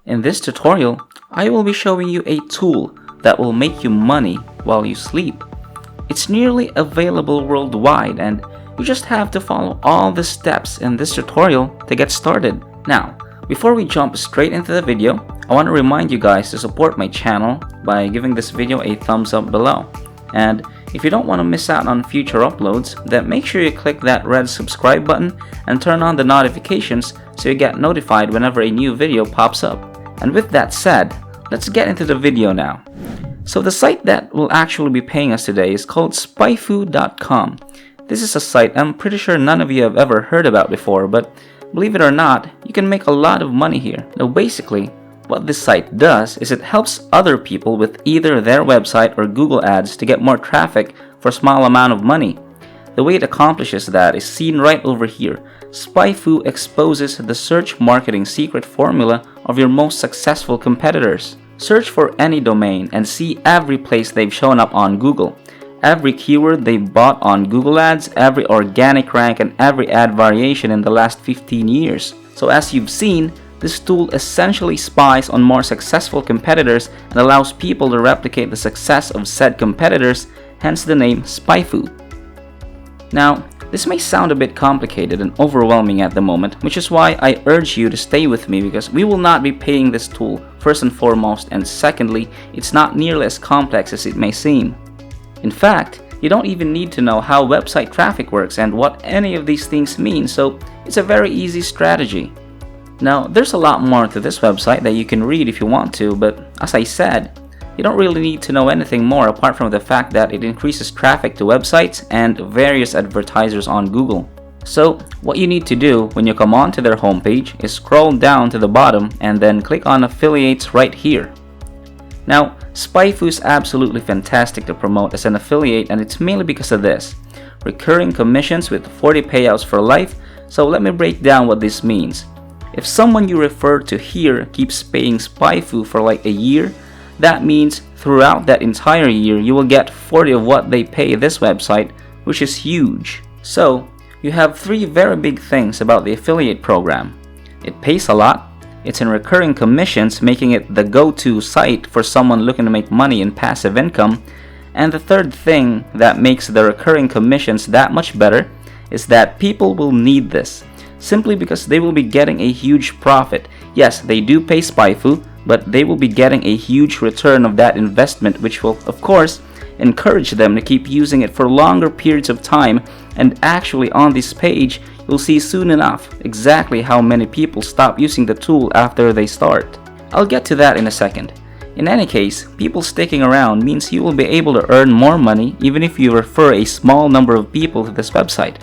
In this tutorial, I will be showing you a tool that will make you money while you sleep. It's nearly available worldwide and you just have to follow all the steps in this tutorial to get started. Now, before we jump straight into the video, I want to remind you guys to support my channel by giving this video a thumbs up below. And if you don't want to miss out on future uploads, then make sure you click that red subscribe button and turn on the notifications so you get notified whenever a new video pops up. And with that said, let's get into the video now. So the site that will actually be paying us today is called SpyFu.com. This is a site I'm pretty sure none of you have ever heard about before, but believe it or not, you can make a lot of money here. Now basically, what this site does is it helps other people with either their website or Google Ads to get more traffic for a small amount of money. The way it accomplishes that is seen right over here. SpyFu exposes the search marketing secret formula of your most successful competitors. Search for any domain and see every place they've shown up on Google, every keyword they've bought on Google Ads, every organic rank, and every ad variation in the last 15 years. So as you've seen, this tool essentially spies on more successful competitors and allows people to replicate the success of said competitors, hence the name SpyFu. Now, this may sound a bit complicated and overwhelming at the moment, which is why I urge you to stay with me because we will not be paying this tool first and foremost, and secondly, it's not nearly as complex as it may seem. In fact, you don't even need to know how website traffic works and what any of these things mean, so it's a very easy strategy. Now, there's a lot more to this website that you can read if you want to, but as I said, you don't really need to know anything more apart from the fact that it increases traffic to websites and various advertisers on Google. So, what you need to do when you come onto their homepage is scroll down to the bottom and then click on affiliates right here. Now, SpyFu is absolutely fantastic to promote as an affiliate, and it's mainly because of this. Recurring commissions with 40 payouts for life, so let me break down what this means. If someone you refer to here keeps paying SpyFu for like a year, that means throughout that entire year you will get 40 of what they pay this website, which is huge. So, you have three very big things about the affiliate program. It pays a lot, it's in recurring commissions, making it the go-to site for someone looking to make money in passive income, and the third thing that makes the recurring commissions that much better is that people will need this, simply because they will be getting a huge profit. Yes, they do pay SpyFu, but they will be getting a huge return of that investment, which will, of course, encourage them to keep using it for longer periods of time. And actually on this page, you'll see soon enough exactly how many people stop using the tool after they start. I'll get to that in a second. In any case, people sticking around means you will be able to earn more money even if you refer a small number of people to this website.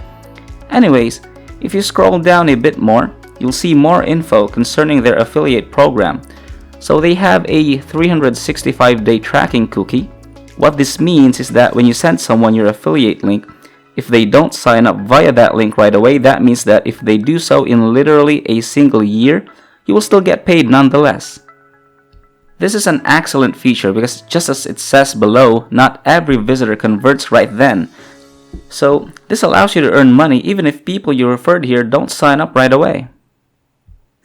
Anyways, if you scroll down a bit more, you'll see more info concerning their affiliate program. So they have a 365-day tracking cookie. What this means is that when you send someone your affiliate link, if they don't sign up via that link right away, that means that if they do so in literally a single year, you will still get paid nonetheless. This is an excellent feature because just as it says below, not every visitor converts right then. So this allows you to earn money even if people you referred here don't sign up right away.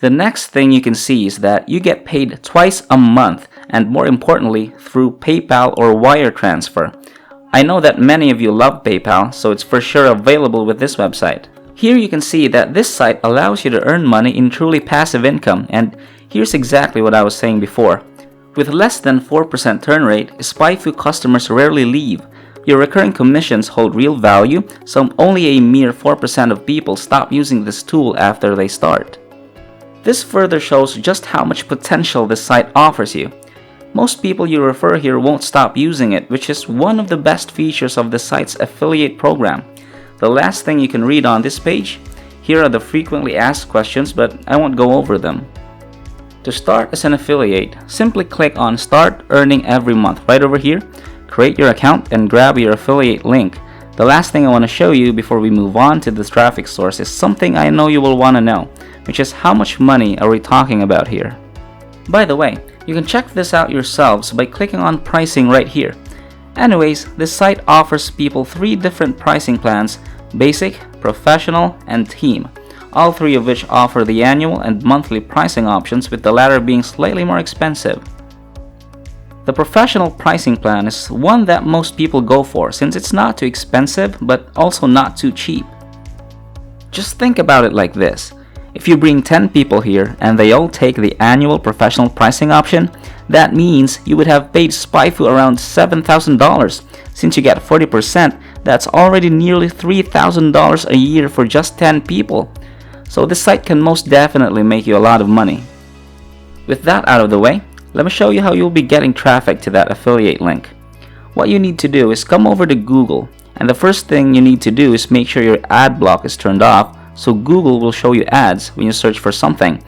The next thing you can see is that you get paid twice a month, and more importantly, through PayPal or wire transfer. I know that many of you love PayPal, so it's for sure available with this website. Here you can see that this site allows you to earn money in truly passive income, and here's exactly what I was saying before. With less than 4% turn rate, SpyFu customers rarely leave. Your recurring commissions hold real value, so only a mere 4% of people stop using this tool after they start. This further shows just how much potential this site offers you. Most people you refer here won't stop using it, which is one of the best features of the site's affiliate program. The last thing you can read on this page, here are the frequently asked questions, but I won't go over them. To start as an affiliate, simply click on Start Earning Every Month right over here, create your account, and grab your affiliate link. The last thing I want to show you before we move on to the traffic source is something I know you will want to know, which is how much money are we talking about here. By the way, you can check this out yourselves by clicking on pricing right here. Anyways, this site offers people three different pricing plans: basic, professional, and team. all three of which offer the annual and monthly pricing options, with the latter being slightly more expensive. The professional pricing plan is one that most people go for since it's not too expensive but also not too cheap. Just think about it like this. If you bring 10 people here and they all take the annual professional pricing option, that means you would have paid SpyFu around $7,000. Since you get 40%, that's already nearly $3,000 a year for just 10 people. So this site can most definitely make you a lot of money. With that out of the way, let me show you how you'll be getting traffic to that affiliate link. What you need to do is come over to Google, and the first thing you need to do is make sure your ad block is turned off so Google will show you ads when you search for something.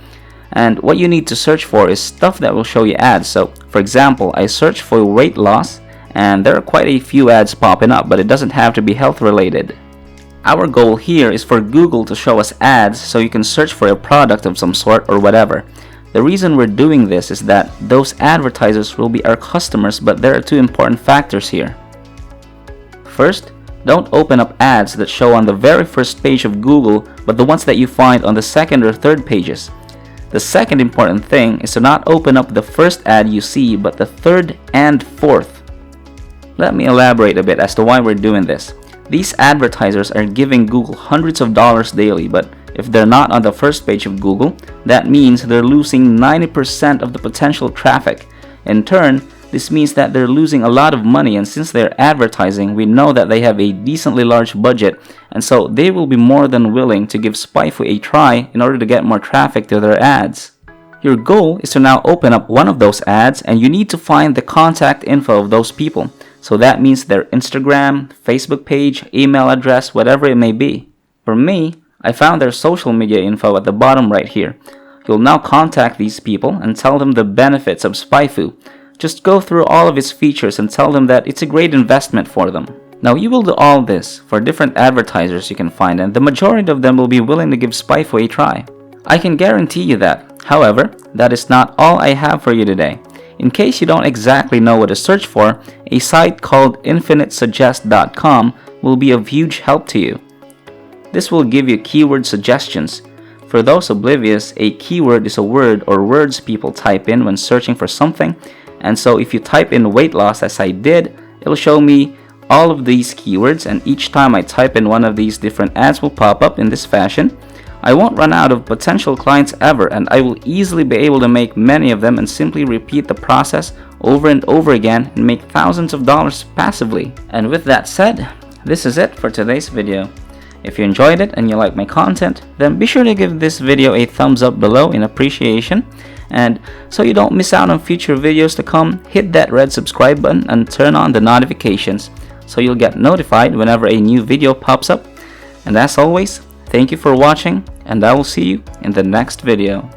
And what you need to search for is stuff that will show you ads. So for example, I searched for weight loss and there are quite a few ads popping up, but it doesn't have to be health related. Our goal here is for Google to show us ads so you can search for a product of some sort or whatever. The reason we're doing this is that those advertisers will be our customers, but there are two important factors here. First, don't open up ads that show on the very first page of Google, but the ones that you find on the second or third pages. The second important thing is to not open up the first ad you see, but the third and fourth. Let me elaborate a bit as to why we're doing this. These advertisers are giving Google hundreds of dollars daily, but if they're not on the first page of Google, that means they're losing 90% of the potential traffic. In turn, this means that they're losing a lot of money, and since they're advertising, we know that they have a decently large budget, and so they will be more than willing to give SpyFu a try in order to get more traffic to their ads. Your goal is to now open up one of those ads, and you need to find the contact info of those people. So that means their Instagram, Facebook page, email address, whatever it may be. For me, I found their social media info at the bottom right here. You'll now contact these people and tell them the benefits of SpyFu. Just go through all of its features and tell them that it's a great investment for them. Now you will do all this for different advertisers you can find, and the majority of them will be willing to give SpyFu a try. I can guarantee you that. However, that is not all I have for you today. In case you don't exactly know what to search for, a site called infinitesuggest.com will be of huge help to you. This will give you keyword suggestions. For those oblivious, a keyword is a word or words people type in when searching for something, and so if you type in weight loss as I did, it'll show me all of these keywords, and each time I type in one of these, different ads will pop up in this fashion. I won't run out of potential clients ever, and I will easily be able to make many of them and simply repeat the process over and over again and make thousands of dollars passively. And with that said, this is it for today's video. If you enjoyed it and you like my content, then be sure to give this video a thumbs up below in appreciation. And so you don't miss out on future videos to come, hit that red subscribe button and turn on the notifications so you'll get notified whenever a new video pops up. And as always, thank you for watching, and I will see you in the next video.